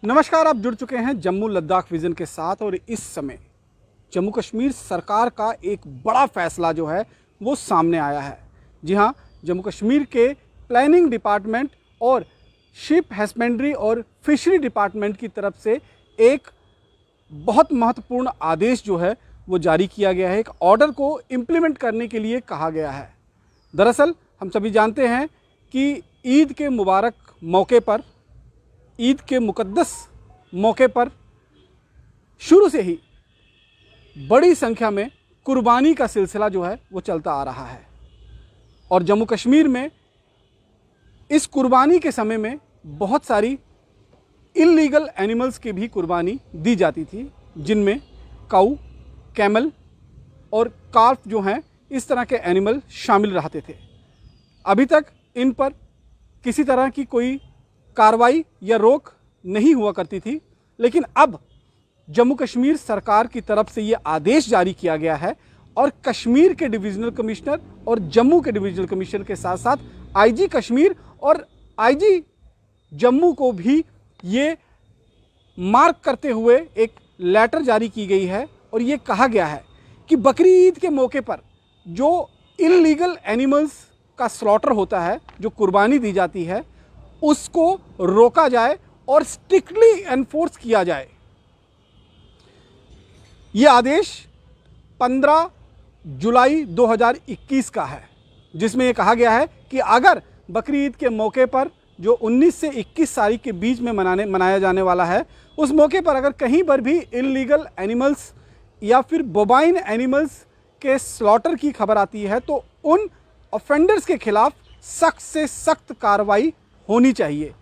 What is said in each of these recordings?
नमस्कार, आप जुड़ चुके हैं जम्मू लद्दाख विजन के साथ। और इस समय जम्मू कश्मीर सरकार का एक बड़ा फैसला जो है वो सामने आया है। जी हाँ, जम्मू कश्मीर के प्लानिंग डिपार्टमेंट और शिप हस्बेंड्री और फिशरी डिपार्टमेंट की तरफ से एक बहुत महत्वपूर्ण आदेश जो है वो जारी किया गया है। एक ऑर्डर को इम्प्लीमेंट करने के लिए कहा गया है। दरअसल हम सभी जानते हैं कि ईद के मुबारक मौके पर, ईद के मुकद्दस मौके पर शुरू से ही बड़ी संख्या में कुर्बानी का सिलसिला जो है वो चलता आ रहा है। और जम्मू कश्मीर में इस कुर्बानी के समय में बहुत सारी इल्लीगल एनिमल्स की भी कुर्बानी दी जाती थी, जिनमें काऊ, कैमल और कार्फ जो हैं, इस तरह के एनिमल शामिल रहते थे। अभी तक इन पर किसी तरह की कोई कार्रवाई या रोक नहीं हुआ करती थी, लेकिन अब जम्मू कश्मीर सरकार की तरफ से ये आदेश जारी किया गया है और कश्मीर के डिविजनल कमिश्नर और जम्मू के डिविजनल कमिश्नर के साथ साथ आईजी कश्मीर और आईजी जम्मू को भी ये मार्क करते हुए एक लेटर जारी की गई है। और ये कहा गया है कि बकरी ईद के मौके पर जो इल्लीगल एनिमल्स का स्लॉटर होता है, जो कुर्बानी दी जाती है, उसको रोका जाए और स्ट्रिक्टली एनफोर्स किया जाए। यह आदेश 15 जुलाई 2021 का है, जिसमें यह कहा गया है कि अगर बकरी ईद के मौके पर जो 19 से 21 तारीख के बीच में मनाया जाने वाला है, उस मौके पर अगर कहीं पर भी इल्लीगल एनिमल्स या फिर बोबाइन एनिमल्स के स्लॉटर की खबर आती है तो उन ऑफेंडर्स के खिलाफ सख्त से सख्त कार्रवाई होनी चाहिए।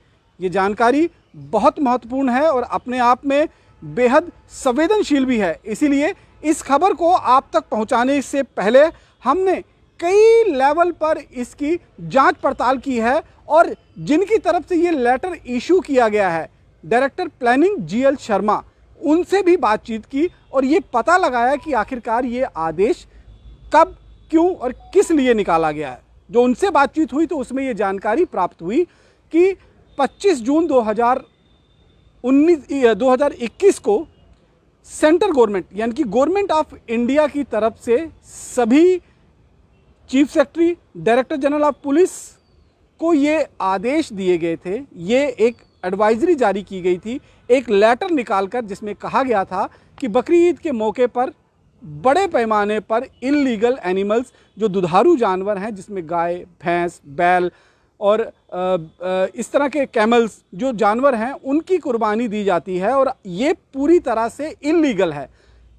ये जानकारी बहुत महत्वपूर्ण है और अपने आप में बेहद संवेदनशील भी है। इसीलिए इस खबर को आप तक पहुंचाने से पहले हमने कई लेवल पर इसकी जांच पड़ताल की है और जिनकी तरफ से ये लेटर इशू किया गया है, डायरेक्टर प्लानिंग जीएल शर्मा, उनसे भी बातचीत की और ये पता लगाया कि आखिरकार ये आदेश कब, क्यों और किस लिए निकाला गया है। जो उनसे बातचीत हुई तो उसमें ये जानकारी प्राप्त हुई कि 25 जून 2021 को सेंट्रल गवर्नमेंट यानी कि गवर्नमेंट ऑफ इंडिया की तरफ से सभी chief secretary, director general of police को ये आदेश दिए गए थे। ये एक एडवाइजरी जारी की गई थी, एक लेटर निकालकर, जिसमें कहा गया था कि बकरी ईद के मौके पर बड़े पैमाने पर इल्लीगल एनिमल्स, जो दुधारू जानवर हैं, जिसमें गाय, भैंस, बैल और इस तरह के कैमल्स जो जानवर हैं, उनकी कुर्बानी दी जाती है और ये पूरी तरह से इल्लीगल है।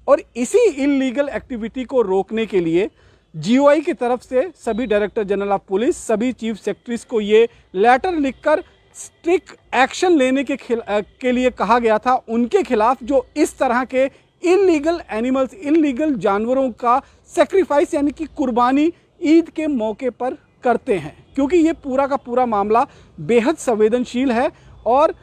और इसी इल्लीगल एक्टिविटी को रोकने के लिए जीओआई की तरफ से सभी डायरेक्टर जनरल ऑफ पुलिस, सभी चीफ सेक्रेटरीज को ये लेटर लिखकर स्ट्रिक्ट एक्शन लेने के लिए कहा गया था उनके खिलाफ, जो इस तरह के इल्लीगल एनिमल्स, इल्लीगल जानवरों का सेक्रीफाइस यानी कि कुर्बानी ईद के मौके पर करते हैं। क्योंकि ये पूरा का पूरा मामला बेहद संवेदनशील है और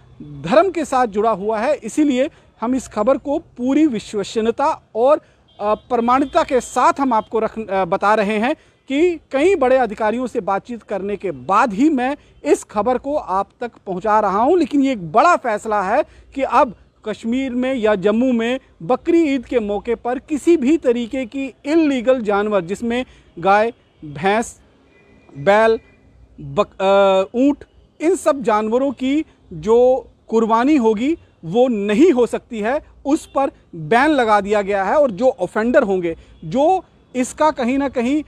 धर्म के साथ जुड़ा हुआ है, इसीलिए हम इस खबर को पूरी विश्वसनीयता और प्रमाणिकता के साथ हम आपको बता रहे हैं कि कई बड़े अधिकारियों से बातचीत करने के बाद ही मैं इस खबर को आप तक पहुंचा रहा हूं। लेकिन ये एक बड़ा फैसला है कि अब कश्मीर में या जम्मू में बकरी ईद के मौके पर किसी भी तरीके की इल्लीगल जानवर, जिसमें गाय, भैंस, बैल, ऊंट, इन सब जानवरों की जो कुर्बानी होगी वो नहीं हो सकती है, उस पर बैन लगा दिया गया है। और जो ऑफेंडर होंगे, जो इसका कहीं ना कहीं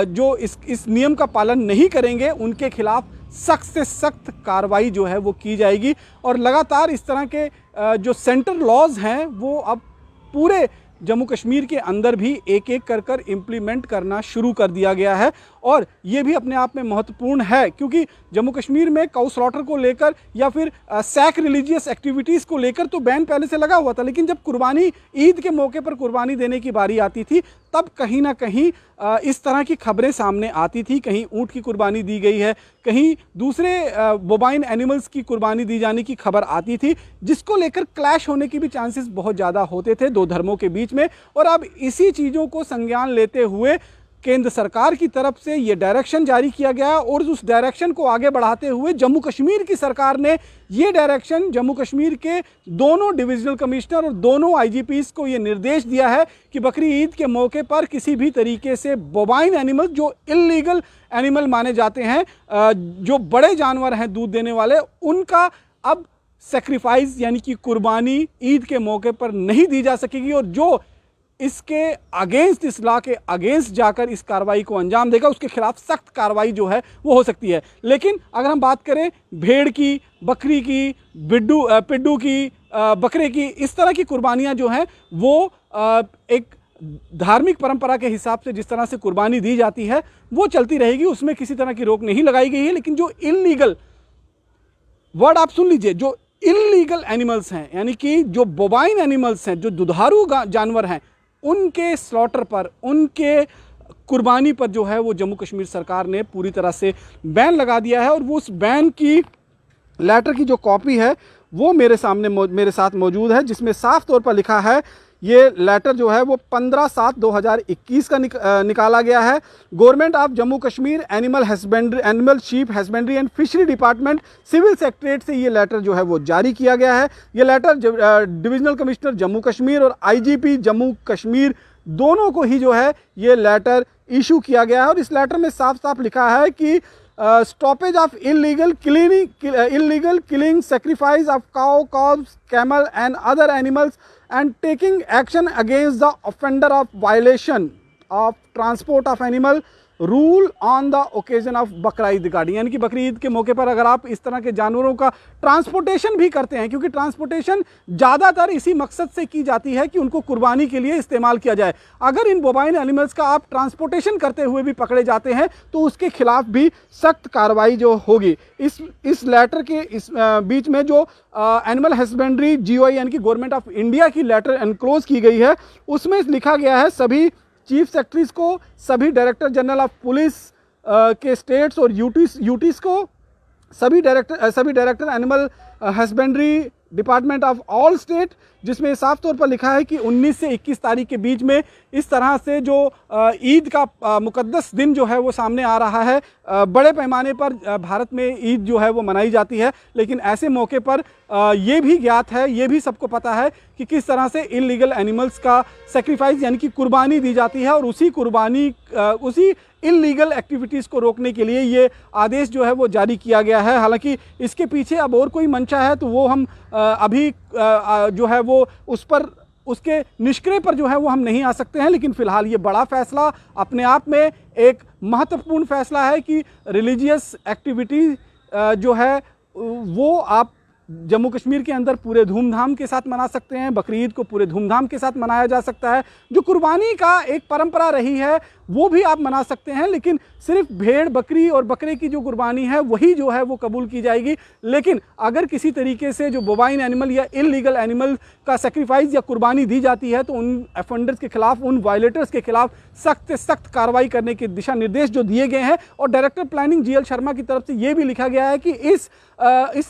जो इस नियम का पालन नहीं करेंगे, उनके खिलाफ सख्त से सख्त कार्रवाई जो है वो की जाएगी। और लगातार इस तरह के जो सेंट्रल लॉज हैं वो अब पूरे जम्मू कश्मीर के अंदर भी एक एक कर इम्प्लीमेंट करना शुरू कर दिया गया है। और ये भी अपने आप में महत्वपूर्ण है, क्योंकि जम्मू कश्मीर में काऊ स्लॉटर को लेकर या फिर सैक रिलीजियस एक्टिविटीज़ को लेकर तो बैन पहले से लगा हुआ था, लेकिन जब कुर्बानी, ईद के मौके पर कुर्बानी देने की बारी आती थी, तब कहीं ना कहीं इस तरह की खबरें सामने आती थी। कहीं ऊँट की कुर्बानी दी गई है, कहीं दूसरे बोबाइन एनिमल्स की कुर्बानी दी जाने की खबर आती थी, जिसको लेकर क्लैश होने की भी चांसेस बहुत ज़्यादा होते थे दो धर्मों के बीच में। और अब इसी चीज़ों को संज्ञान लेते हुए केंद्र सरकार की तरफ से ये डायरेक्शन जारी किया गया और उस डायरेक्शन को आगे बढ़ाते हुए जम्मू कश्मीर की सरकार ने ये डायरेक्शन जम्मू कश्मीर के दोनों डिविजनल कमिश्नर और दोनों आईजीपीस को ये निर्देश दिया है कि बकरी ईद के मौके पर किसी भी तरीके से बोवाइन एनिमल जो इल्लीगल एनिमल माने जाते हैं, जो बड़े जानवर हैं दूध देने वाले, उनका अब सेक्रीफाइस यानी कि कुर्बानी ईद के मौके पर नहीं दी जा सकेगी। और जो इसके अगेंस्ट, इस लॉ के अगेंस्ट जाकर इस कार्रवाई को अंजाम देगा उसके खिलाफ सख्त कार्रवाई जो है वो हो सकती है। लेकिन अगर हम बात करें भेड़ की, बकरी की, पिड्डू की, बकरे की, इस तरह की कुर्बानियां जो हैं वो एक धार्मिक परंपरा के हिसाब से जिस तरह से कुर्बानी दी जाती है वो चलती रहेगी, उसमें किसी तरह की रोक नहीं लगाई गई है। लेकिन जो इल्लीगल, वर्ड आप सुन लीजिए, जो इल्लीगल एनिमल्स हैं यानी कि जो बोवाइन एनिमल्स हैं, जो दुधारू जानवर हैं, उनके स्लॉटर पर, उनके कुर्बानी पर जो है वो जम्मू कश्मीर सरकार ने पूरी तरह से बैन लगा दिया है। और वो उस बैन की लेटर की जो कॉपी है वो मेरे साथ मौजूद है, जिसमें साफ तौर पर लिखा है, ये लेटर जो है वो 15/7/2021 का निकाला गया है। Government of Jammu Kashmir animal sheep husbandry and fishery department civil secretariat से ये लेटर जो है वो जारी किया गया है। ये letter divisional commissioner Jammu Kashmir और आईजीपी जम्मू कश्मीर दोनों को ही जो है ये लेटर इशू किया गया है। और इस लेटर में साफ साफ लिखा है कि stoppage of illegal killing, sacrifice of cow, Cobbs, camel and other animals and taking action against the offender of violation of transport of animal rule on the occasion of बकरा ईद गाड़ी, यानी कि बकरी ईद के मौके पर अगर आप इस तरह के जानवरों का ट्रांसपोर्टेशन भी करते हैं, क्योंकि ट्रांसपोर्टेशन ज़्यादातर इसी मकसद से की जाती है कि उनको कुर्बानी के लिए इस्तेमाल किया जाए। अगर इन बोवाइन एनिमल्स का आप ट्रांसपोर्टेशन करते हुए भी पकड़े जाते हैं तो उसके खिलाफ भी सख्त कार्रवाई जो होगी। इस लेटर के इस बीच में जो एनिमल हस्बेंड्री GOI यानी कि गवर्नमेंट ऑफ इंडिया की लेटर एनक्लोज की गई है, उसमें लिखा गया है सभी चीफ सेक्रेटरीज को, सभी डायरेक्टर जनरल ऑफ पुलिस के स्टेट्स और यूटीज को, सभी director animal husbandry department of all state, जिसमें साफ तौर पर लिखा है कि 19 से 21 तारीख के बीच में इस तरह से जो ईद का मुकद्दस दिन जो है वो सामने आ रहा है। बड़े पैमाने पर भारत में ईद जो है वो मनाई जाती है, लेकिन ऐसे मौके पर ये भी ज्ञात है, ये भी सबको पता है कि किस तरह से इलीगल एनिमल्स का सेक्रीफाइस यानी कि कुर्बानी दी जाती है। और उसी इल्लीगल एक्टिविटीज़ को रोकने के लिए ये आदेश जो है वो जारी किया गया है। हालांकि इसके पीछे अब और कोई मंशा है तो वो हम अभी जो है वो उसके निष्क्रिय पर जो है वो हम नहीं आ सकते हैं। लेकिन फ़िलहाल ये बड़ा फैसला अपने आप में एक महत्वपूर्ण फैसला है कि रिलीजियस एक्टिविटी जो है वो आप जम्मू कश्मीर के अंदर पूरे धूमधाम के साथ मना सकते हैं। बकरी ईद को पूरे धूमधाम के साथ मनाया जा सकता है। जो कुर्बानी का एक परंपरा रही है वो भी आप मना सकते हैं, लेकिन सिर्फ भेड़, बकरी और बकरे की जो कुर्बानी है वही जो है वो कबूल की जाएगी। लेकिन अगर किसी तरीके से जो बोवाइन एनिमल या इलीगल एनिमल का सेक्रीफाइस या कुर्बानी दी जाती है तो उन ऑफेंडर्स के खिलाफ, उन वायलेटर्स के खिलाफ सख्त से सख्त कार्रवाई करने के दिशा निर्देश जो दिए गए हैं। और डायरेक्टर प्लानिंग GL शर्मा की तरफ से ये भी लिखा गया है कि इस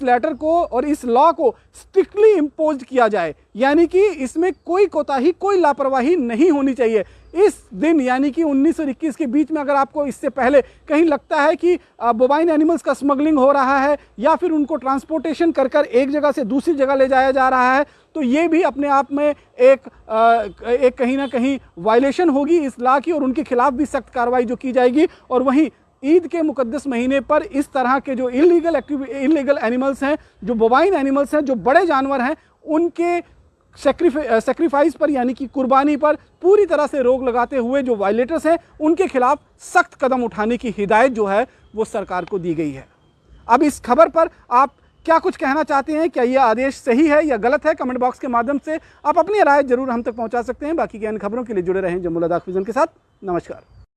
लेटर को और इस लॉ को स्ट्रिक्टली इम्पोज किया जाए, यानी कि इसमें कोई कोताही, कोई लापरवाही नहीं होनी चाहिए। इस दिन यानी कि 19 और 21 के बीच में अगर आपको इससे पहले कहीं लगता है कि बोवाइन एनिमल्स का स्मगलिंग हो रहा है या फिर उनको ट्रांसपोर्टेशन कर एक जगह से दूसरी जगह ले जाया जा रहा है, तो ये भी अपने आप में एक कहीं ना कहीं वायलेशन होगी इस लॉ की और उनके खिलाफ भी सख्त कार्रवाई जो की जाएगी। और वहीं ईद के मुकद्दस महीने पर इस तरह के जो इलीगल एनिमल्स हैं, जो बोवाइन एनिमल्स हैं, जो बड़े जानवर हैं, उनके सेक्रीफाइस पर यानी कि कुर्बानी पर पूरी तरह से रोक लगाते हुए जो वायलेटर्स हैं उनके खिलाफ सख्त कदम उठाने की हिदायत जो है वो सरकार को दी गई है। अब इस खबर पर आप क्या कुछ कहना चाहते हैं? क्या यह आदेश सही है या गलत है? कमेंट बॉक्स के माध्यम से आप अपनी राय जरूर हम तक पहुंचा सकते हैं। बाकी की अन्य खबरों के लिए जुड़े रहें जम्मू लद्दाख विजन के साथ। नमस्कार।